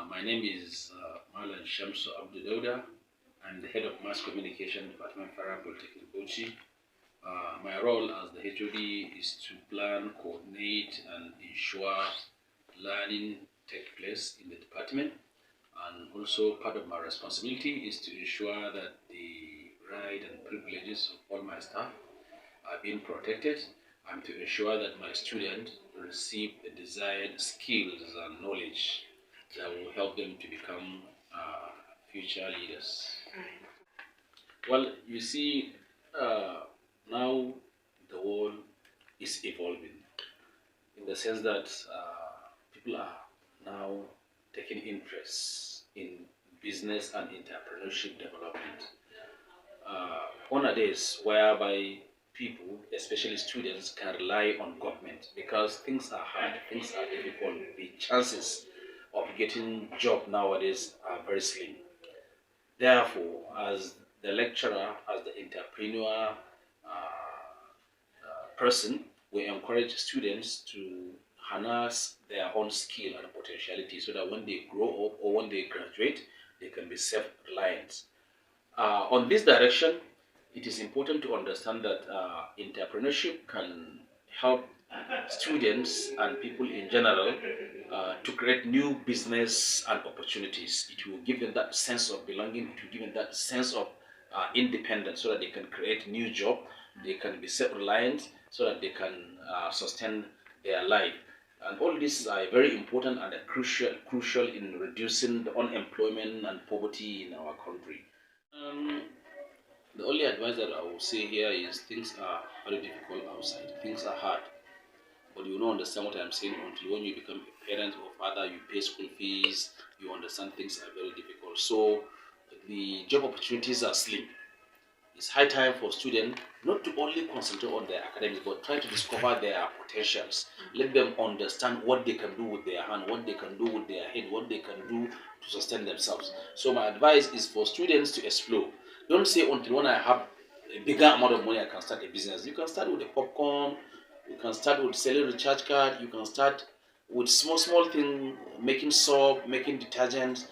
My name is Malan Shamsu Abdudauda. I'm the head of mass communication department Farah Polytechnic Bauchi. My role as the HOD is to plan, coordinate, and ensure learning takes place in the department. And also part of my responsibility is to ensure that the rights and privileges of all my staff are being protected, and to ensure that my students receive the desired skills and knowledge that will help them to become future leaders. Well, you see, now the world is evolving in the sense that people are now taking interest in business and entrepreneurship development. On a days whereby people, especially students, can rely on government because things are hard, things are difficult. The chances of getting job nowadays are very slim. Therefore, as the lecturer, as the entrepreneur person, we encourage students to harness their own skill and potentiality so that when they grow up or when they graduate, they can be self-reliant. On this direction, it is important to understand that entrepreneurship can help students and people in general to create new business and opportunities. It will give them that sense of belonging, it will give them that sense of independence so that they can create new job, they can be self-reliant so that they can sustain their life. And all these are very important and crucial in reducing the unemployment and poverty in our country. The only advice that I will say here is things are very difficult outside. Things are hard. But you don't understand what I'm saying until when you become a parent or father, you pay school fees, you understand things are very difficult. So the job opportunities are slim. It's high time for students not to only concentrate on their academics, but try to discover their potentials. Let them understand what they can do with their hand, what they can do with their head, what they can do to sustain themselves. So my advice is for students to explore. Don't say until when I have a bigger amount of money I can start a business. You can start with a popcorn, you can start with selling recharge card, you can start with small thing, making soap, making detergent.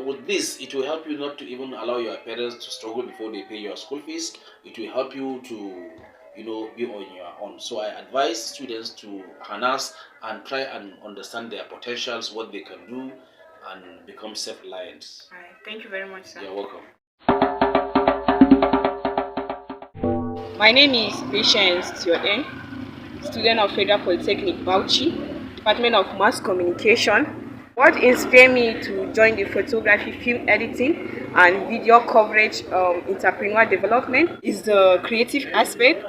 With this, it will help you not to even allow your parents to struggle before they pay your school fees. It will help you to, be on your own. So I advise students to harness and try and understand their potentials, what they can do, and become self-reliant. All right. Thank you very much, sir. You're welcome. My name is Patience Tioden, student of Federal Polytechnic Bauchi, Department of Mass Communication. What inspired me to join the photography, film editing, and video coverage entrepreneur development is the creative aspect,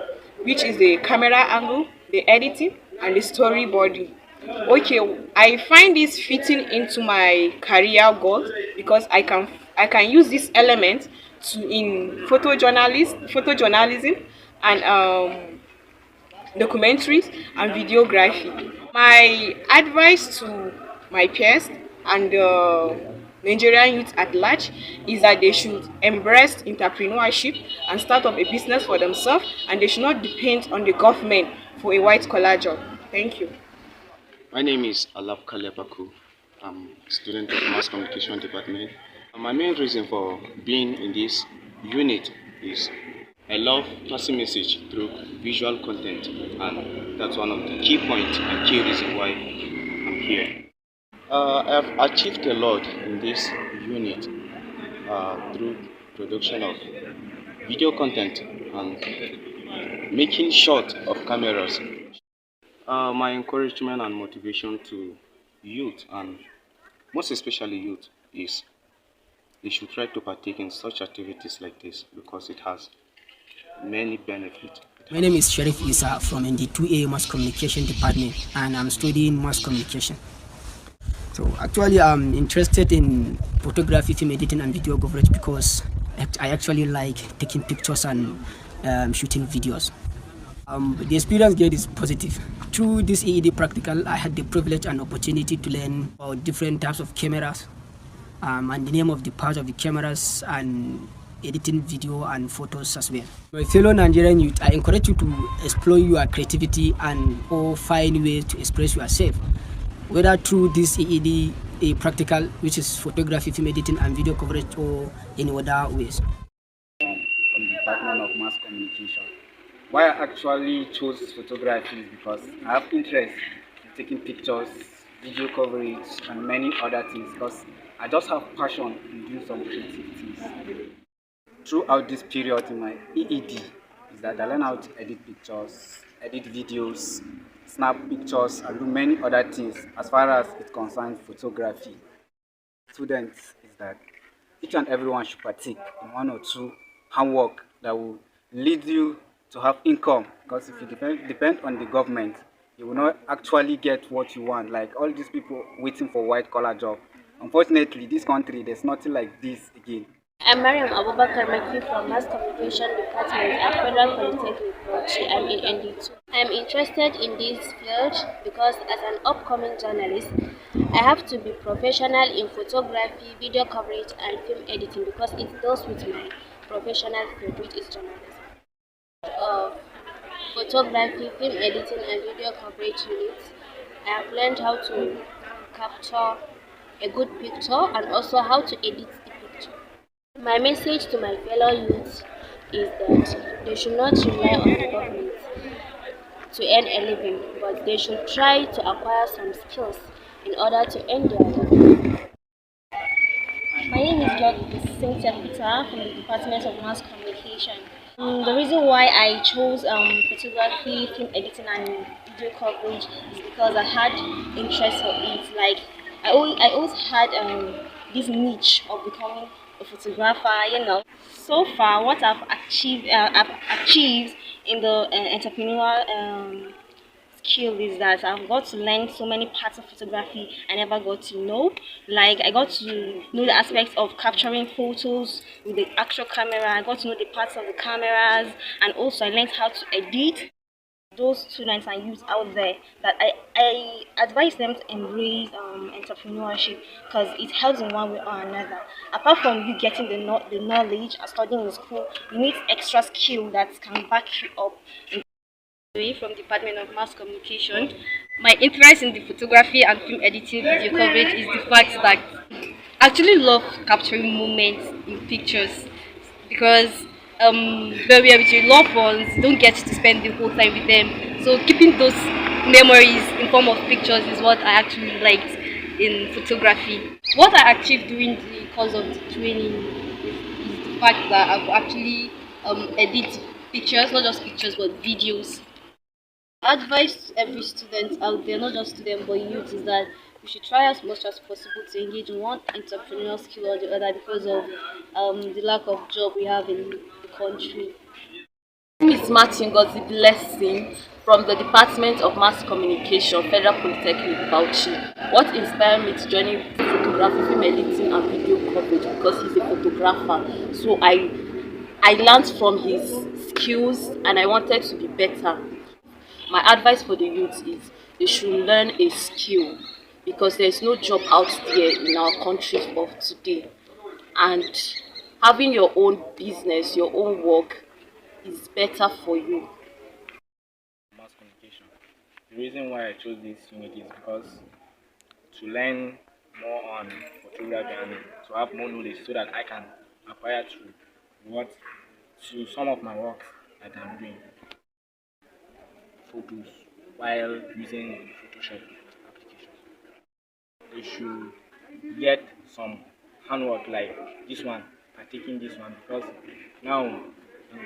which is the camera angle, the editing, and the storyboarding. Okay, I find this fitting into my career goals because I can use this element in photojournalism and documentaries and videography. My advice to my peers and Nigerian youth at large is that they should embrace entrepreneurship and start up a business for themselves, and they should not depend on the government for a white collar job. Thank you. My name is Alap Kalepaku. I'm a student of Mass Communication Department. And my main reason for being in this unit is I love passing message through visual content, and that's one of the key points and key reasons why I'm here. I have achieved a lot in this unit through production of video content and making shot of cameras. My encouragement and motivation to youth, and most especially youth, is they should try to partake in such activities like this because it has many benefits. My name is Sharif Isa from ND2A Mass Communication Department, and I'm studying mass communication. So actually I'm interested in photography, film editing, and video coverage because I actually like taking pictures and shooting videos. The experience get is positive. Through this EED practical, I had the privilege and opportunity to learn about different types of cameras and the name of the parts of the cameras and editing video and photos as well. My fellow Nigerian youth, I encourage you to explore your creativity and or find ways to express yourself, whether through this EED, a practical, which is photography, film editing and video coverage, or in other ways. From the Department of Mass Communication. Why I actually chose photography is because I have interest in taking pictures, video coverage and many other things, because I just have passion in doing some creative things. Throughout this period in my EED is that I learn how to edit pictures, edit videos, snap pictures and do many other things as far as it concerns photography. Students is that each and everyone should partake in one or two handwork that will lead you to have income, because if you depend on the government, you will not actually get what you want, like all these people waiting for white collar job. Unfortunately, this country, there's nothing like this again. I'm Mariam Abubakar Maki from Mass Communication Department at Federal Polytechnic Bauchi. I'm in ND2. I'm interested in this field because as an upcoming journalist, I have to be professional in photography, video coverage and film editing because it goes with my professional field, which is journalism. Photography, film editing and video coverage units, I have learned how to capture a good picture and also how to edit the picture. My message to my fellow youths is that they should not rely on the government to earn a living, but they should try to acquire some skills in order to earn their living. My name is Cynthia Peter from the Department of Mass Communication. The reason why I chose photography, film editing and video coverage is because I had interest for it. Like I always had this niche of becoming a photographer. So far, what I've achieved in the entrepreneurial skill is that I've got to learn so many parts of photography I never got to know. Like I got to know the aspects of capturing photos with the actual camera. I got to know the parts of the cameras, and also I learned how to edit. Those students and youth out there, that I advise them to embrace entrepreneurship because it helps in one way or another. Apart from you getting the knowledge and studying in school, you need extra skill that can back you up. From Department of Mass Communication. My interest in the photography and film editing video coverage is the fact that I actually love capturing moments in pictures because when we are with your loved ones, you don't get to spend the whole time with them. So keeping those memories in form of pictures is what I actually liked in photography. What I achieved during the course of the training is the fact that I could actually edit pictures, not just pictures but videos. Advice to every student out there, not just students but youth, is that we should try as much as possible to engage in one entrepreneurial skill or the other because of the lack of job we have in the country. My name is Martin Godzi Blessing from the Department of Mass Communication, Federal Polytechnic Bauchi. What inspired me to join photography, film editing and video coverage because he's a photographer. So I learned from his skills and I wanted to be better. My advice for the youth is they should learn a skill because there's no job out there in our country of today. And having your own business, your own work is better for you. Mass communication. The reason why I chose this unit is because to learn more on photography and to have more knowledge so that I can acquire to some of my work that I'm doing. Photos while using Photoshop application. They should get some handwork like this one, taking this one, because now in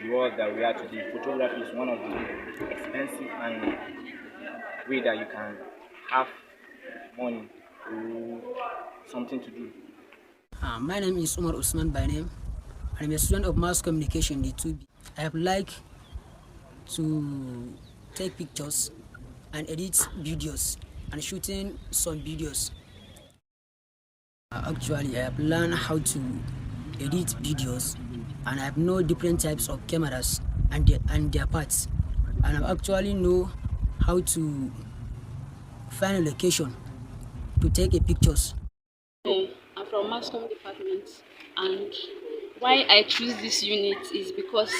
the world that we are today, photography is one of the expensive and way that you can have money or something to do. My name is Umar Usman by name. I'm a student of Mass Communication D2B. I have liked to take pictures and edit videos and shooting some videos. Actually, I have learned how to edit videos and I have know different types of cameras and their parts, and I actually know how to find a location to take pictures. I'm from Mass Comm department, and Why I choose this unit is because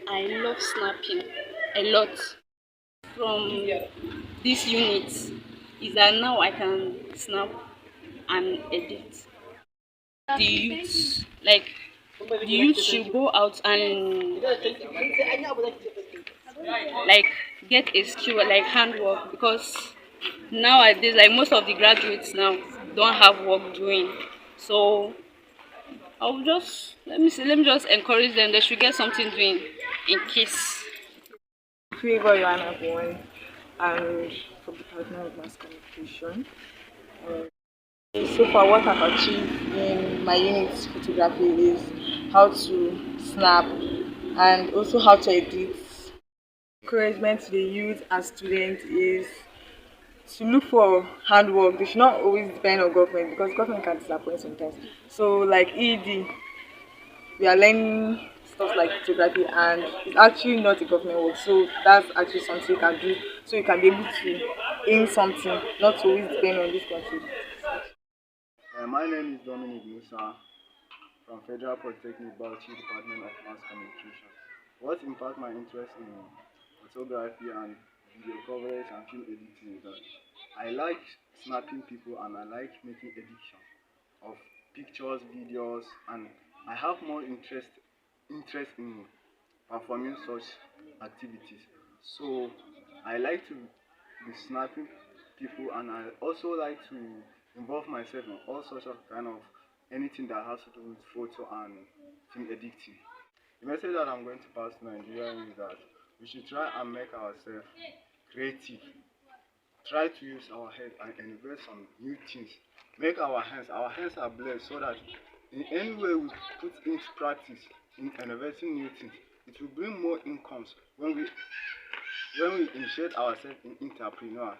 I love snapping a lot. From this unit is that now I can snap and edit. The youth, like the youth should go out and like get a skill like handwork, because nowadays like most of the graduates now don't have work doing. So I'll just let me just encourage them. They should get something doing in case. Favor Joanna Bowen and from the Department of Mass Communication. So far, what I've achieved in my unit photography is how to snap and also how to edit. Encouragement to the youth and students is to look for handwork. They should not always depend on government because government can disappoint sometimes. So, like ED, we are learning stuff like photography and it's actually not a government work, so that's actually something you can do so you can be able to earn something, not to always depend on this country. My name is Dominic Musa from Federal Polytechnic Bauchi Department of Mass Communication. What impacted my interest in photography and video coverage and film editing is that I like snapping people and I like making edition of pictures, videos, and I have more interest in performing such activities. So I like to be snapping people and I also like to involve myself in all sorts of kind of anything that has to do with photo and film editing. The message that I'm going to pass to Nigerians is that we should try and make ourselves creative. Try to use our head and invest on new things. Make our hands are blessed so that in any way we put into practice in investing new things, it will bring more incomes when we initiate ourselves in entrepreneurs.